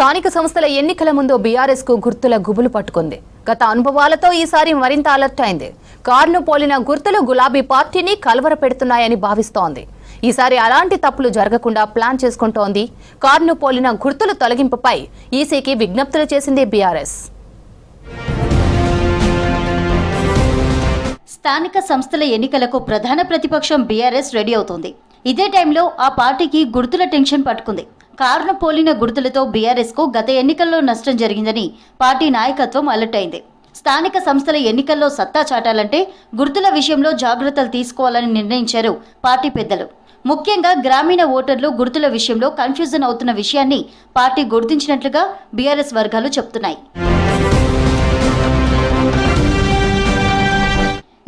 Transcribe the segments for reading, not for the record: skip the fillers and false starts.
స్థానిక సంస్థల ఎన్నికల ముందు బీఆర్ఎస్ కు గుర్తుల గుబులు పట్టుకుంది. గత అనుభవాలతో ఈసారి మరింత అలర్ట్ అయింది. కారును పోలిన గుర్తులు గులాబీ పార్టీని కలవర పెడుతున్నాయని భావిస్తోంది. ఈసారి అలాంటి తప్పులు జరగకుండా ప్లాన్ చేసుకుంటోంది. కారును పోలిన గుర్తుల తొలగింపుపై ఈసీకి విజ్ఞప్తులు చేసింది బీఆర్ఎస్. స్థానిక సంస్థల ఎన్నికలకు ప్రధాన ప్రతిపక్షం బీఆర్ఎస్ రెడీ అవుతోంది. ఇదే టైంలో ఆ పార్టీకి గుర్తుల టెన్షన్ పట్టుకుంది. కారును పోలిన గుర్తులతో బీఆర్ఎస్ కు గత ఎన్నికల్లో నష్టం జరిగిందని పార్టీ నాయకత్వం అలర్ట్ అయింది. స్థానిక సంస్థల ఎన్నికల్లో సత్తా చాటాలంటే గుర్తుల విషయంలో జాగ్రత్తలు తీసుకోవాలని నిర్ణయించారు పార్టీ పెద్దలు. ముఖ్యంగా గ్రామీణ ఓటర్లు గుర్తుల విషయంలో కన్ఫ్యూజన్ అవుతున్న విషయాన్ని పార్టీ గుర్తించినట్లుగా బీఆర్ఎస్ వర్గాలు చెబుతున్నాయి.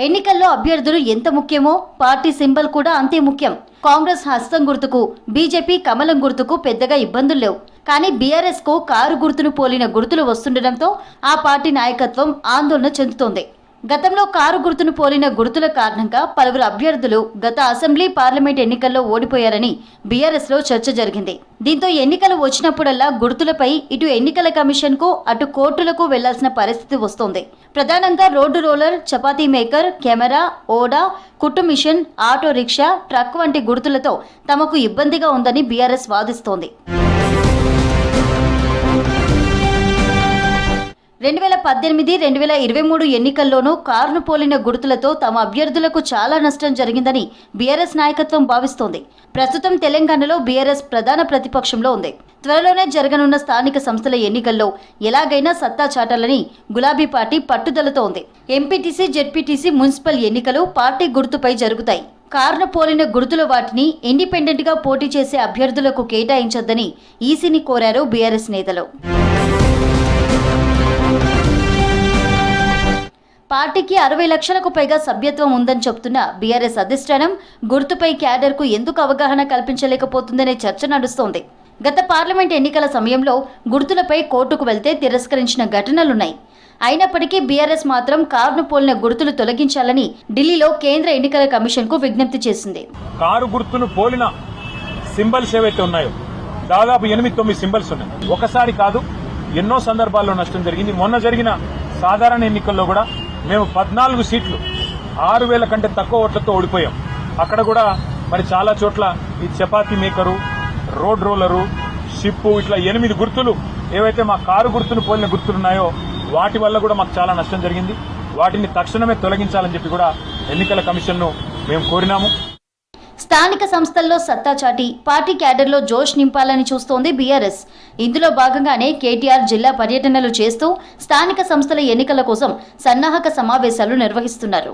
ఎన్నికల్లో అభ్యర్థులు ఎంత ముఖ్యమో పార్టీ సింబల్ కూడా అంతే ముఖ్యం. కాంగ్రెస్ హస్తం గుర్తుకు, బీజేపీ కమలం గుర్తుకు పెద్దగా ఇబ్బందులు లేవు. కానీ బీఆర్ఎస్ కు కారు గుర్తును పోలిన గుర్తులు వస్తుండటంతో ఆ పార్టీ నాయకత్వం ఆందోళన చెందుతోంది. గతంలో కారు గుర్తును పోలిన గుర్తుల కారణంగా పలువురు అభ్యర్థులు గత అసెంబ్లీ, పార్లమెంట్ ఎన్నికల్లో ఓడిపోయారని బీఆర్ఎస్ లో చర్చ జరిగింది. దీంతో ఎన్నికలు వచ్చినప్పుడల్లా గుర్తులపై ఇటు ఎన్నికల కమిషన్ కు, అటు కోర్టులకు వెళ్లాల్సిన పరిస్థితి వస్తోంది. ప్రధానంగా road roller, chapati maker, camera, ఓడా, కుట్టు మిషన్, ఆటో రిక్షా, ట్రక్ వంటి గుర్తులతో తమకు ఇబ్బందిగా ఉందని బీఆర్ఎస్ వాదిస్తోంది. 2018-2023 ఎన్నికల్లోనూ కారును పోలిన గుర్తులతో తమ అభ్యర్థులకు చాలా నష్టం జరిగిందని బీఆర్ఎస్ నాయకత్వం భావిస్తోంది. ప్రస్తుతం తెలంగాణలో బీఆర్ఎస్ ప్రధాన ప్రతిపక్షంలో ఉంది. త్వరలోనే జరగనున్న స్థానిక సంస్థల ఎన్నికల్లో ఎలాగైనా సత్తా చాటాలని గులాబీ పార్టీ పట్టుదలతో ఉంది. ఎంపీటీసీ, జెడ్పీటీసీ, మున్సిపల్ ఎన్నికలు పార్టీ గుర్తుపై జరుగుతాయి. కారును పోలిన గుర్తుల వాటిని ఇండిపెండెంట్ గా పోటీ చేసే అభ్యర్థులకు కేటాయించొద్దని ఈసీని కోరారు బీఆర్ఎస్ నేతలు. పార్టీకి 60 లక్షలకు పైగా సభ్యత్వం ఉందని చెబుతున్న బీఆర్ఎస్ అధిష్టానం గుర్తుపై క్యాడర్కు ఎందుకు అవగాహన కల్పించలేకపోతుందనే చర్చ నడుస్తోంది. గత పార్లమెంట్ ఎన్నికల సమయంలో గుర్తులపై కోర్టుకు వెళ్తే తిరస్కరించిన ఘటనలున్నాయి. అయినప్పటికీ బీఆర్ఎస్ మాత్రం కారును పోలిన గుర్తులు తొలగించాలని ఢిల్లీలో కేంద్ర ఎన్నికల కమిషన్ కు విజ్ఞప్తి చేసింది. కారు గుర్తును పోలిన సింబల్స్ ఏవైతే ఉన్నాయో దాదాపు 8-9 సింబల్స్ ఉన్నాయి. ఒకసారి కాదు, ఎన్నో సందర్భాల్లో నష్టం జరిగింది. మొన్న జరిగిన సాధారణ ఎన్నికల్లో కూడా మేము 14 సీట్లు 6,000 కంటే తక్కువ ఓట్లతో ఓడిపోయాం. అక్కడ కూడా మరి చాలా చోట్ల ఈ chapati maker, road roller, ship, ఇట్లా 8 గుర్తులు ఏవైతే మా కారు గుర్తును పోలిన గుర్తులున్నాయో వాటి వల్ల కూడా మాకు చాలా నష్టం జరిగింది. వాటిని తక్షణమే తొలగించాలని చెప్పి కూడా ఎన్నికల కమిషన్ను మేము కోరినాము. స్థానిక సంస్థల్లో సత్తా చాటి పార్టీ క్యాడర్లో జోష్ నింపాలని చూస్తోంది బీఆర్ఎస్. ఇందులో భాగంగానే కేటీఆర్ జిల్లా పర్యటనలు చేస్తూ స్థానిక సంస్థల ఎన్నికల కోసం సన్నాహక సమావేశాలు నిర్వహిస్తున్నారు.